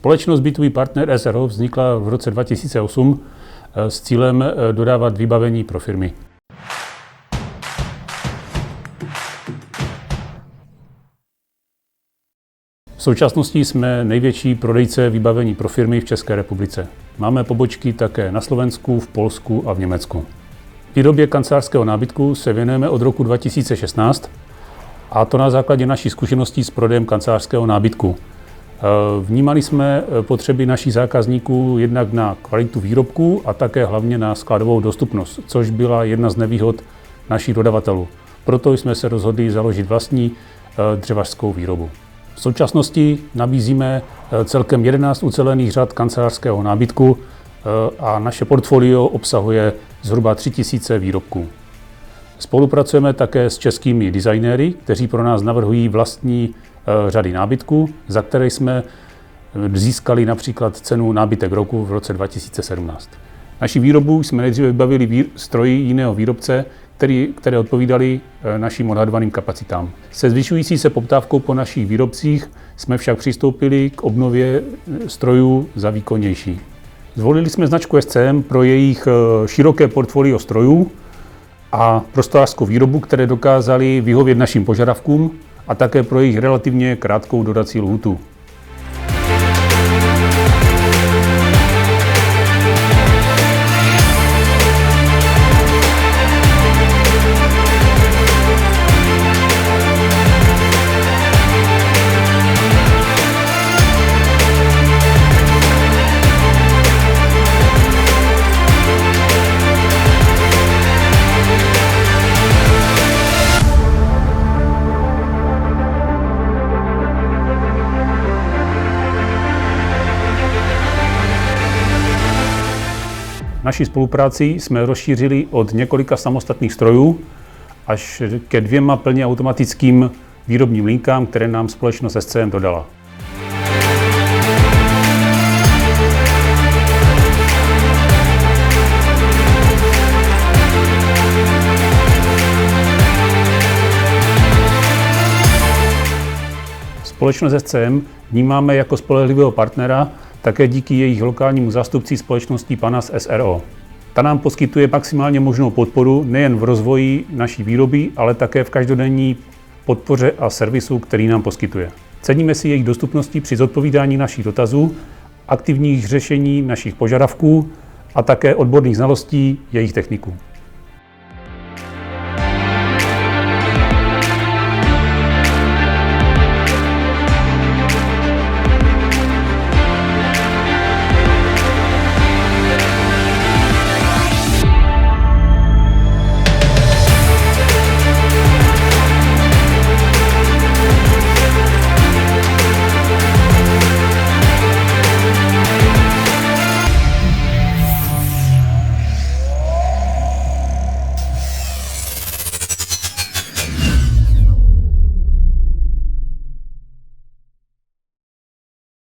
Společnost B2B Partner SRO vznikla v roce 2008 s cílem dodávat vybavení pro firmy. V současnosti jsme největší prodejce vybavení pro firmy v České republice. Máme pobočky také na Slovensku, v Polsku a v Německu. Výrobě kancelářského nábytku se věnujeme od roku 2016, a to na základě naší zkušeností s prodejem kancelářského nábytku. Vnímali jsme potřeby našich zákazníků jednak na kvalitu výrobků a také hlavně na skladovou dostupnost, což byla jedna z nevýhod našich dodavatelů. Proto jsme se rozhodli založit vlastní dřevařskou výrobu. V současnosti nabízíme celkem 11 ucelených řad kancelářského nábytku a naše portfolio obsahuje zhruba 3000 výrobků. Spolupracujeme také s českými designéry, kteří pro nás navrhují vlastní řady nábytku, za které jsme získali například cenu nábytek roku v roce 2017. Naši výrobu jsme nejdříve vybavili stroji jiného výrobce, které odpovídaly našim odhadovaným kapacitám. Se zvyšující se poptávkou po našich výrobcích jsme však přistoupili k obnově strojů za výkonnější. Zvolili jsme značku SCM pro jejich široké portfolio strojů a prostorářskou výrobu, které dokázaly vyhovět našim požadavkům a také pro jejich relativně krátkou dodací lhůtu. Naší spolupráci jsme rozšířili od několika samostatných strojů až ke 2 plně automatickým výrobním linkám, které nám společnost SCM dodala. Společnost SCM vnímáme jako spolehlivého partnera také díky jejich lokálnímu zástupci společnosti Panas SRO. Ta nám poskytuje maximálně možnou podporu nejen v rozvoji naší výroby, ale také v každodenní podpoře a servisu, který nám poskytuje. Ceníme si jejich dostupnosti při zodpovídání našich dotazů, aktivních řešení našich požadavků a také odborných znalostí jejich techniků.